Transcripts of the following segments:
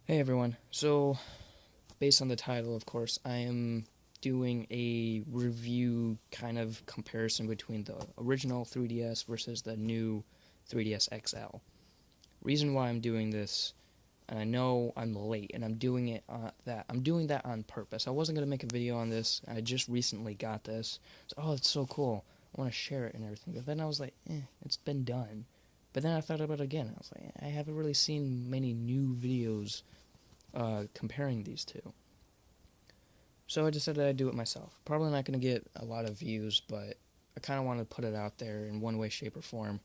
Hey everyone. So, based on the title, of course, I am doing a review kind of comparison between the original 3DS versus the new 3DS XL. Reason why I'm doing this, and I know I'm late, and I'm doing that on purpose. I wasn't gonna make a video on this. I just recently got this. So, oh, it's so cool. I want to share it and everything. But then I was like, it's been done. But then I thought about it again. I was like, I haven't really seen many new videos comparing these two. So I decided I'd do it myself. Probably not going to get a lot of views, but I kind of want to put it out there in one way, shape, or form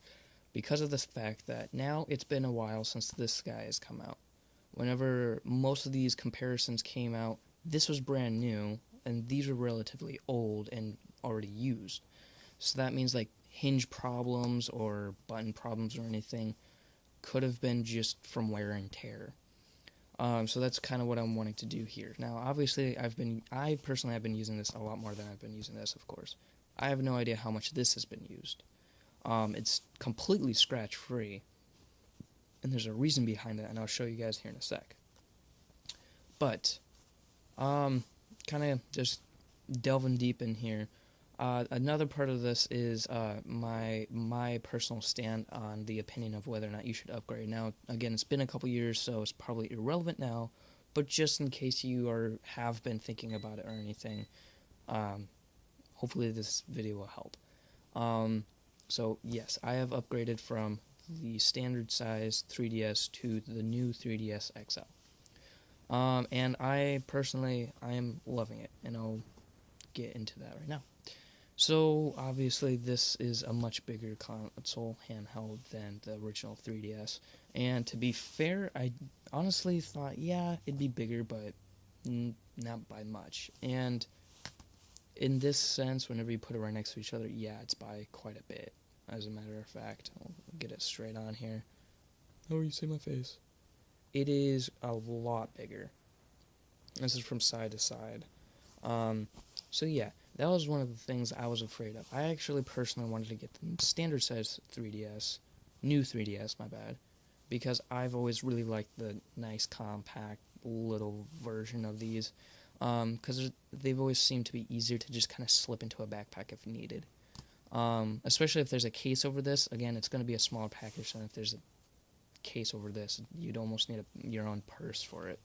because of the fact that now it's been a while since this guy has come out. Whenever most of these comparisons came out, this was brand new, and these are relatively old and already used. So that means like hinge problems or button problems or anything could have been just from wear and tear. So that's kind of what I'm wanting to do here. Now, obviously, I personally have been using this a lot more than I've been using this, of course. I have no idea how much this has been used. It's completely scratch free, and there's a reason behind that, and I'll show you guys here in a sec. But, kind of just delving deep in here. Another part of this is my personal stand on the opinion of whether or not you should upgrade. Now, again, it's been a couple years, so it's probably irrelevant now. But just in case you have been thinking about it or anything, um, hopefully this video will help. So yes, I have upgraded from the standard size 3DS to the new 3DS XL. And I am loving it, and I'll get into that right now. So obviously this is a much bigger console handheld than the original 3DS. And to be fair, I honestly thought, yeah, it'd be bigger, but not by much. And in this sense, whenever you put it right next to each other, yeah, it's by quite a bit. As a matter of fact, I'll get it straight on here. Oh, you see my face. It is a lot bigger. This is from side to side. Um, so yeah, that was one of the things I was afraid of. I actually personally wanted to get the standard size 3DS, new 3DS, my bad, because I've always really liked the nice compact little version of these, because they've always seemed to be easier to just kind of slip into a backpack if needed. Especially if there's a case over this. Again, it's going to be a smaller package than if there's a case over this. You'd almost need your own purse for it.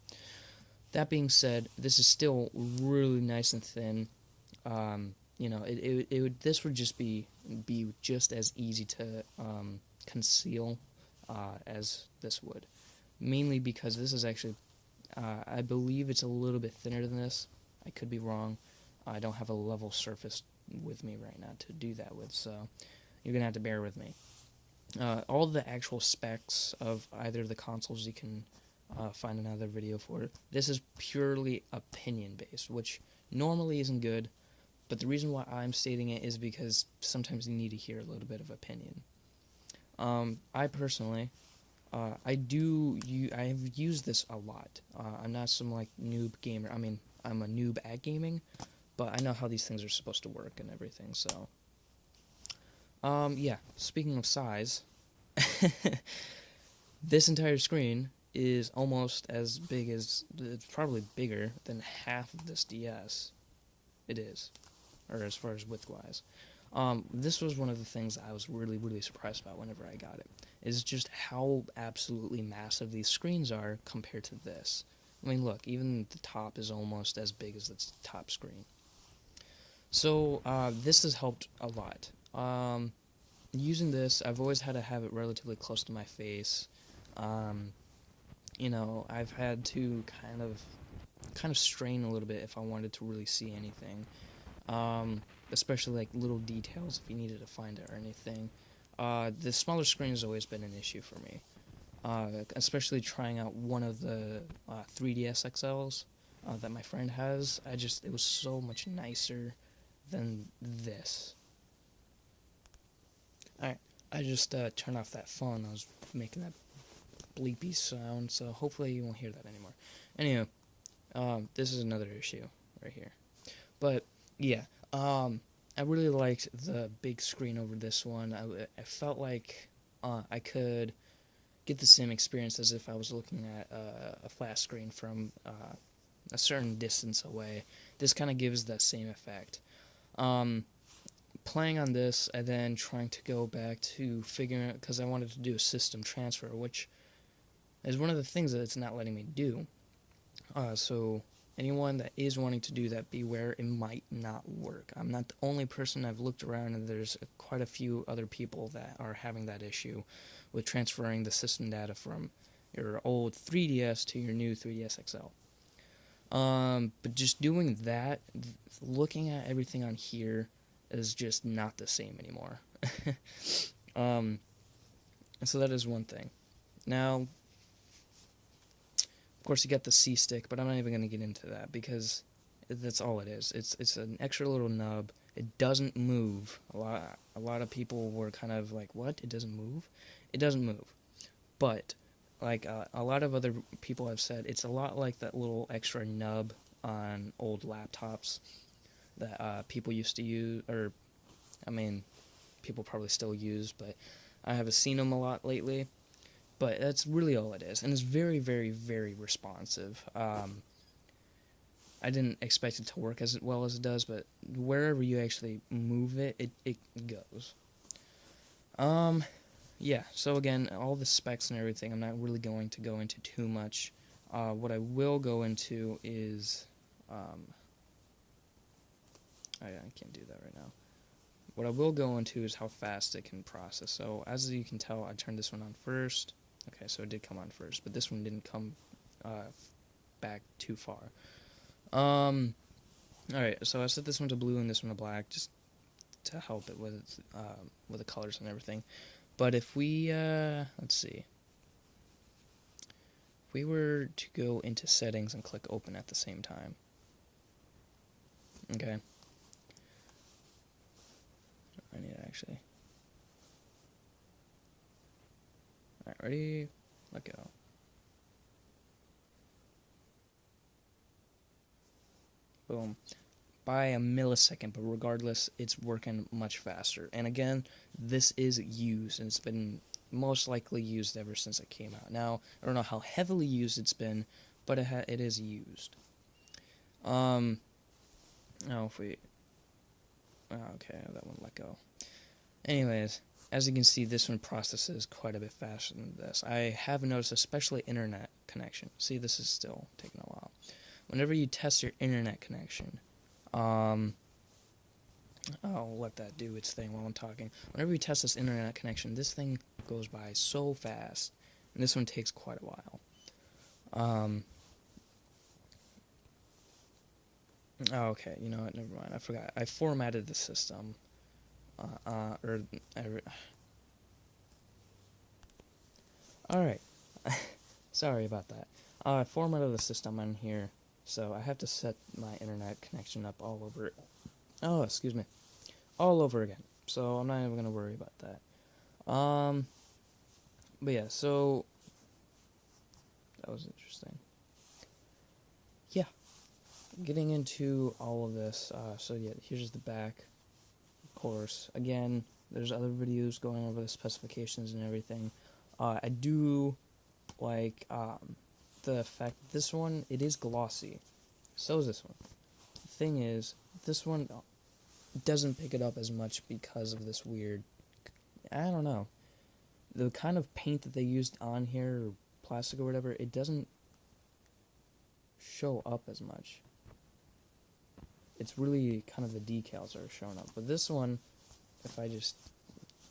That being said, this is still really nice and thin. This would just be just as easy to conceal as this would. Mainly because this is actually, I believe it's a little bit thinner than this. I could be wrong. I don't have a level surface with me right now to do that with, so you're gonna have to bear with me. All the actual specs of either of the consoles you can find another video for it. This is purely opinion based, which normally isn't good, but the reason why I'm stating it is because sometimes you need to hear a little bit of opinion. I personally, I have used this a lot. I'm not some like noob gamer. I mean, I'm a noob at gaming, but I know how these things are supposed to work and everything. So, yeah. Speaking of size, this entire screen is almost as big as, it's probably bigger than half of this DS. It is, or as far as width-wise. This was one of the things I was really, really surprised about whenever I got it, is just how absolutely massive these screens are compared to this. I mean, look, even the top is almost as big as the top screen. So, this has helped a lot. Using this, I've always had to have it relatively close to my face. Um, I've had to kind of strain a little bit if I wanted to really see anything. Especially like little details if you needed to find it or anything. The smaller screen has always been an issue for me. Especially trying out one of the 3DS XLs that my friend has. It was so much nicer than this. Alright, I just turned off that phone. I was making that bleepy sound, so hopefully you won't hear that anymore. Anyway, this is another issue right here. But, yeah, I really liked the big screen over this one. I felt like I could get the same experience as if I was looking at a flat screen from a certain distance away. This kind of gives that same effect. Playing on this and then trying to go back to figuring out, because I wanted to do a system transfer, which is one of the things that it's not letting me do. So anyone that is wanting to do that, beware, it might not work. I'm not the only person. I've looked around, and there's quite a few other people that are having that issue with transferring the system data from your old 3DS to your new 3DS XL. But just doing that, looking at everything on here is just not the same anymore. So that is one thing. Now, of course, you got the C-Stick, but I'm not even going to get into that because that's all it is. It's an extra little nub. It doesn't move. A lot of people were kind of like, what? It doesn't move? It doesn't move. But, like a lot of other people have said, it's a lot like that little extra nub on old laptops that people used to use, or, I mean, people probably still use, but I haven't seen them a lot lately. But that's really all it is, and it's very, very, very responsive. I didn't expect it to work as well as it does, but wherever you actually move it, it goes. Yeah, so again, all the specs and everything, I'm not really going to go into too much. What I will go into is, I can't do that right now. What I will go into is how fast it can process. So as you can tell, I turned this one on first. Okay, so it did come on first, but this one didn't come back too far. Alright, so I set this one to blue and this one to black, just to help it with the colors and everything. But if we, let's see. If we were to go into settings and click open at the same time. Okay. I need to actually. Alright, ready? Let go. Boom. By a millisecond, but regardless, it's working much faster. And again, this is used, and it's been most likely used ever since it came out. Now, I don't know how heavily used it's been, but it is used. Now if we... okay, that one let go. Anyways, as you can see, this one processes quite a bit faster than this. I have noticed, especially internet connection. See, this is still taking a while. Whenever you test your internet connection, I'll let that do its thing while I'm talking. Whenever you test this internet connection, this thing goes by so fast, and this one takes quite a while. Okay, you know what, never mind, I forgot. I formatted the system. Alright. Sorry about that. I formatted the system on here, so I have to set my internet connection up all over. Oh, excuse me. All over again. So I'm not even going to worry about that. But yeah, so that was interesting. Yeah. Getting into all of this, so yeah, here's the back, of course. Again, there's other videos going over the specifications and everything. I do like the fact that this one, it is glossy. So is this one. The thing is, this one doesn't pick it up as much because of this weird, I don't know, the kind of paint that they used on here, or plastic or whatever, it doesn't show up as much. It's really kind of the decals that are showing up. But this one, if I just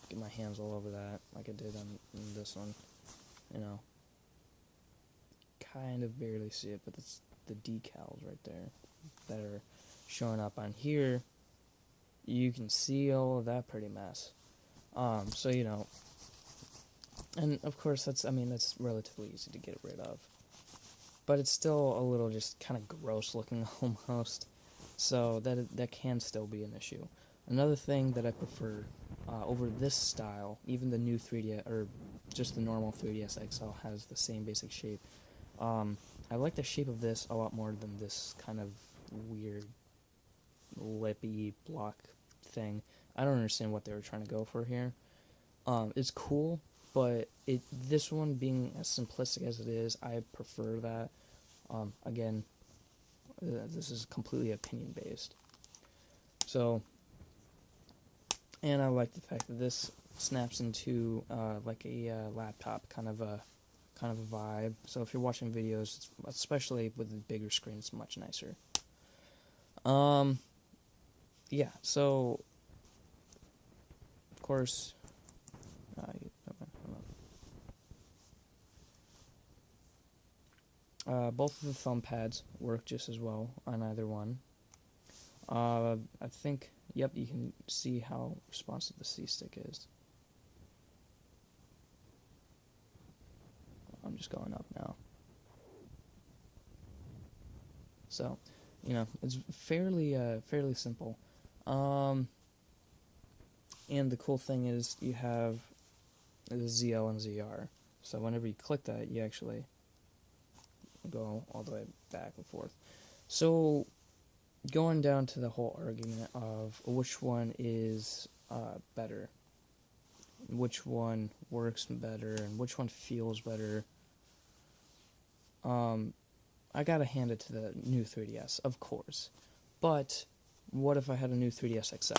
get my hands all over that, like I did on this one, you know, kind of barely see it, but it's the decals right there that are showing up on here. You can see all of that pretty mess. So, you know, and of course that's relatively easy to get rid of. But it's still a little just kind of gross looking almost. So that can still be an issue. Another thing that I prefer over this style, even the new 3DS, or just the normal 3DS XL has the same basic shape. I like the shape of this a lot more than this kind of weird lippy block thing. I don't understand what they were trying to go for here. It's cool, but this one being as simplistic as it is, I prefer that. Again, this is completely opinion based. So, and I like the fact that this snaps into like a laptop kind of a vibe. So if you're watching videos, especially with the bigger screen, it's much nicer. Yeah. So, of course, both of the thumb pads work just as well on either one. I think, yep, you can see how responsive the C-stick is. I'm just going up now. So, you know, it's fairly simple. And the cool thing is you have the ZL and ZR. So whenever you click that, you actually go all the way back and forth. So going down to the whole argument of which one is better, which one works better, and which one feels better, I gotta hand it to the new 3DS, of course. But what if I had a new 3DS XL?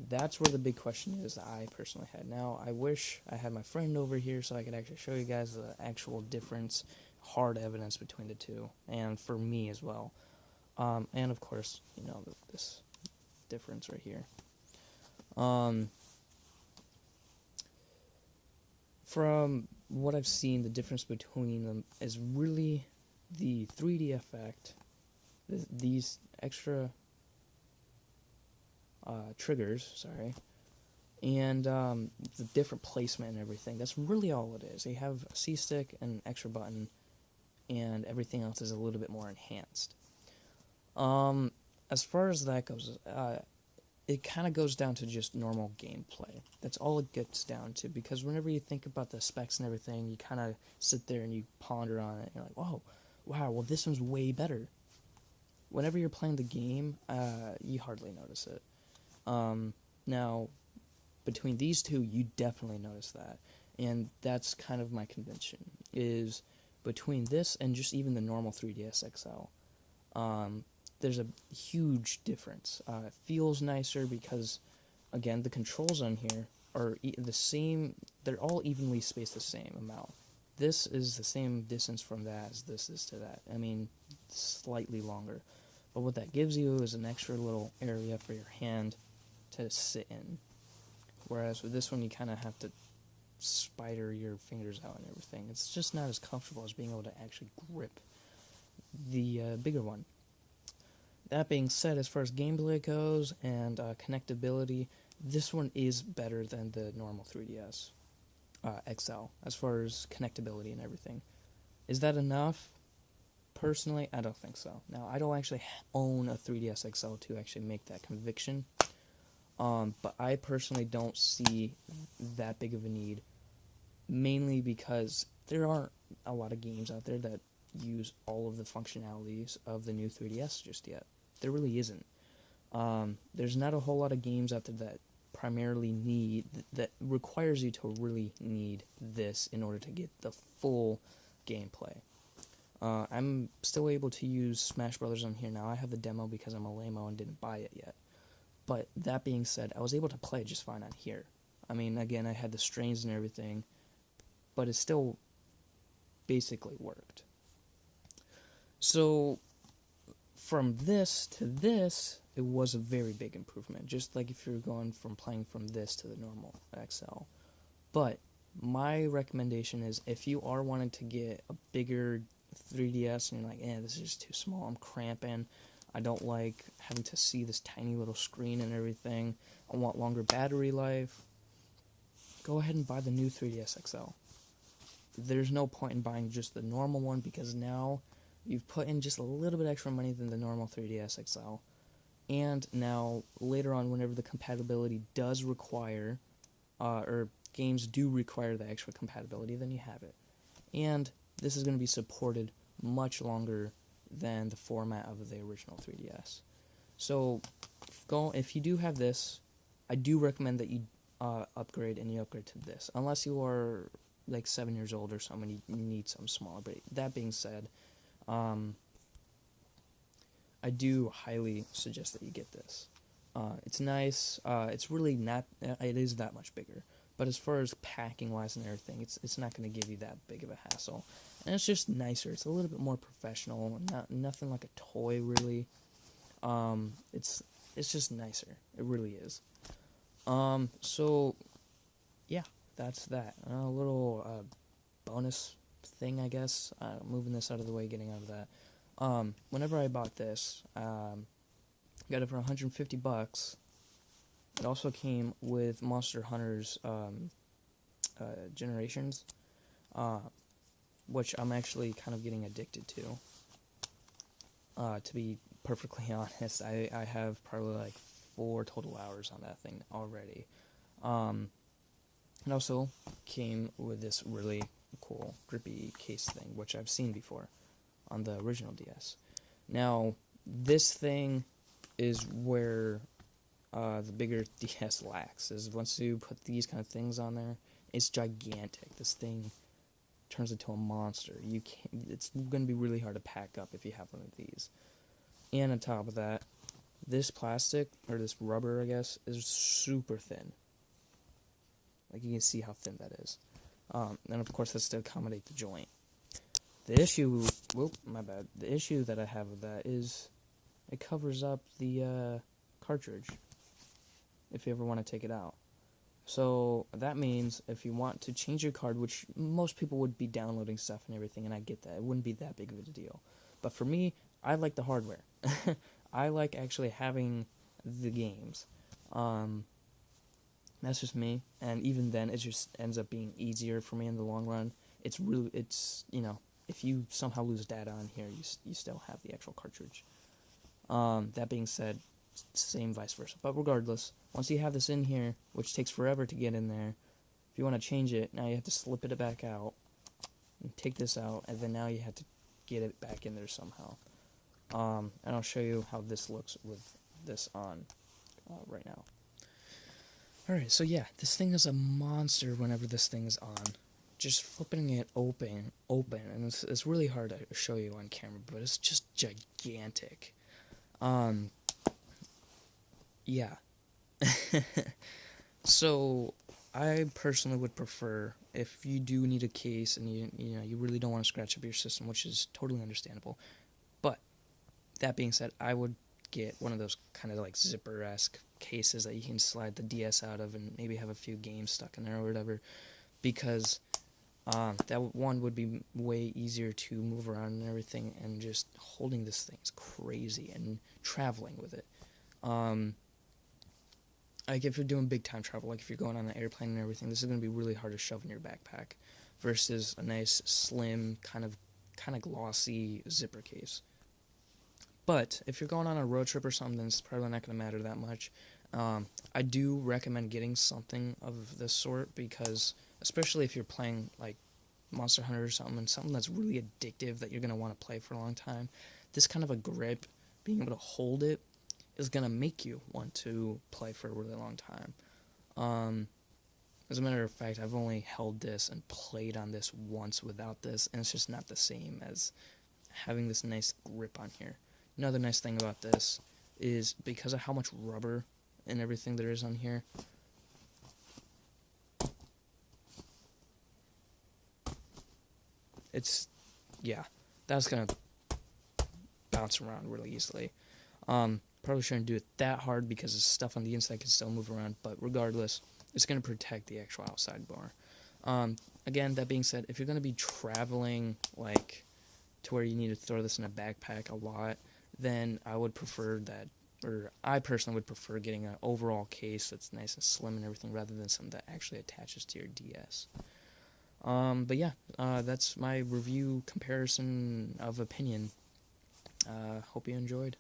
That's where the big question is that I personally had. Now, I wish I had my friend over here so I could actually show you guys the actual difference, hard evidence between the two, and for me as well. And of course, you know, this difference right here. From what I've seen, the difference between them is really the 3D effect, these extra triggers, sorry, and the different placement and everything. That's really all it is. They have a C-stick and an extra button, and everything else is a little bit more enhanced. As far as that goes, it kind of goes down to just normal gameplay. That's all it gets down to, because whenever you think about the specs and everything, you kind of sit there and you ponder on it, and you're like, whoa, wow, well, this one's way better. Whenever you're playing the game, you hardly notice it. Now, between these two, you definitely notice that. And that's kind of my convention, is between this and just even the normal 3DS XL. There's a huge difference. It feels nicer because, again, the controls on here are the same. They're all evenly spaced the same amount. This is the same distance from that as this is to that. I mean, slightly longer. But what that gives you is an extra little area for your hand to sit in. Whereas with this one, you kind of have to spider your fingers out and everything. It's just not as comfortable as being able to actually grip the bigger one. That being said, as far as gameplay goes and connectability, this one is better than the normal 3DS XL as far as connectability and everything. Is that enough? Personally, I don't think so. Now, I don't actually own a 3DS XL to actually make that conviction, but I personally don't see that big of a need, mainly because there aren't a lot of games out there that use all of the functionalities of the new 3DS just yet. There really isn't. There's not a whole lot of games out there that primarily that requires you to really need this in order to get the full gameplay. I'm still able to use Smash Brothers on here now. I have the demo because I'm a lame-o and didn't buy it yet. But that being said, I was able to play it just fine on here. I mean, again, I had the strains and everything, but it still basically worked. So, from this to this, it was a very big improvement, just like if you're going from playing from this to the normal XL. But my recommendation is, if you are wanting to get a bigger 3DS and you're like, this is just too small, I'm cramping, I don't like having to see this tiny little screen and everything, I want longer battery life, go ahead and buy the new 3DS XL. There's no point in buying just the normal one, because now you've put in just a little bit extra money than the normal 3DS XL. And now, later on, whenever the compatibility does require, or games do require the extra compatibility, then you have it. And this is going to be supported much longer than the format of the original 3DS. So, if you do have this, I do recommend that you upgrade and you upgrade to this, unless you are like 7 years old or something. You need something smaller. But that being said, I do highly suggest that you get this. It's nice. It's really not. It is that much bigger. But as far as packing wise and everything, it's not going to give you that big of a hassle. And it's just nicer. It's a little bit more professional. Nothing like a toy really. It's just nicer. It really is. So yeah, that's that. A little bonus thing, I guess. Moving this out of the way, getting out of that. Whenever I bought this, got it for $150. It also came with Monster Hunter's Generations, which I'm actually kind of getting addicted to. To be perfectly honest, I have probably like 4 total hours on that thing already. It also came with this really cool grippy case thing, which I've seen before on the original DS. Now, this thing is where the bigger DS lacks, is once you put these kind of things on there, it's gigantic. This thing turns into a monster. It's going to be really hard to pack up if you have one of these. And on top of that, this plastic, or this rubber, I guess, is super thin. Like, you can see how thin that is. And of course, that's to accommodate the joint. The issue, the issue that I have with that is it covers up the cartridge if you ever want to take it out. So that means if you want to change your card, which most people would be downloading stuff and everything, and I get that, it wouldn't be that big of a deal. But for me, I like the hardware. I like actually having the games. That's just me, and even then, it just ends up being easier for me in the long run. It's if you somehow lose data on here, you still have the actual cartridge. That being said, same vice versa. But regardless, once you have this in here, which takes forever to get in there, if you want to change it, now you have to slip it back out, and take this out, and then now you have to get it back in there somehow. And I'll show you how this looks with this on right now. Alright, so yeah, this thing is a monster whenever this thing's on. Just flipping it open, and it's really hard to show you on camera, but it's just gigantic. Yeah. So, I personally would prefer, if you do need a case and you really don't want to scratch up your system, which is totally understandable, but that being said, I would get one of those kind of like zipper-esque cases that you can slide the DS out of and maybe have a few games stuck in there or whatever, because that one would be way easier to move around and everything, and just holding this thing is crazy, and traveling with it. Like if you're doing big time travel, like if you're going on an airplane and everything, this is going to be really hard to shove in your backpack versus a nice slim kind of glossy zipper case. But if you're going on a road trip or something, then it's probably not going to matter that much. I do recommend getting something of this sort, because especially if you're playing like Monster Hunter or something that's really addictive that you're going to want to play for a long time, this kind of a grip, being able to hold it, is going to make you want to play for a really long time. As a matter of fact, I've only held this and played on this once without this, and it's just not the same as having this nice grip on here. Another nice thing about this is, because of how much rubber and everything there is on here, that's going to bounce around really easily. Probably shouldn't do it that hard because the stuff on the inside can still move around, but regardless, it's going to protect the actual outside bar. Again, that being said, if you're going to be traveling like to where you need to throw this in a backpack a lot, then I would prefer that, or I personally would prefer getting an overall case that's nice and slim and everything, rather than something that actually attaches to your DS. But yeah, that's my review comparison of opinion. Hope you enjoyed.